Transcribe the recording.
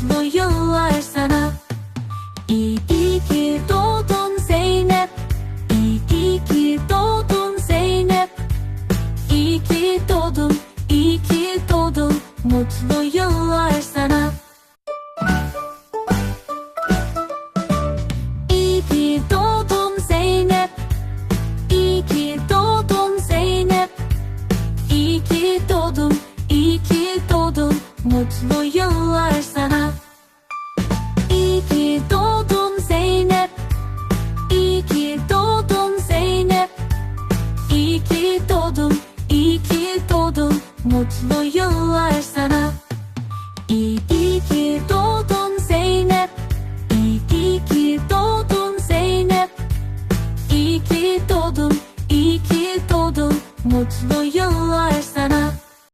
mutlu yıllar sana. İyi ki doğdun Zeynep. İyi ki doğdun Zeynep. İyi ki doğdun, iyi ki doğdun. Mutlu yıllar sana. İyi ki doğdun Zeynep. İyi ki doğdun Zeynep. İyi ki doğdun, iyi ki doğdun. Mutlu yıllar sana. İyi ki doğdun Zeynep. İyi ki doğdun Zeynep. İyi ki doğdun, iyi ki doğdun. Mutlu yıllar sana. İyi ki doğdun Zeynep. İyi ki doğdun Zeynep. İyi ki doğdun, iyi ki doğdun. Mutlu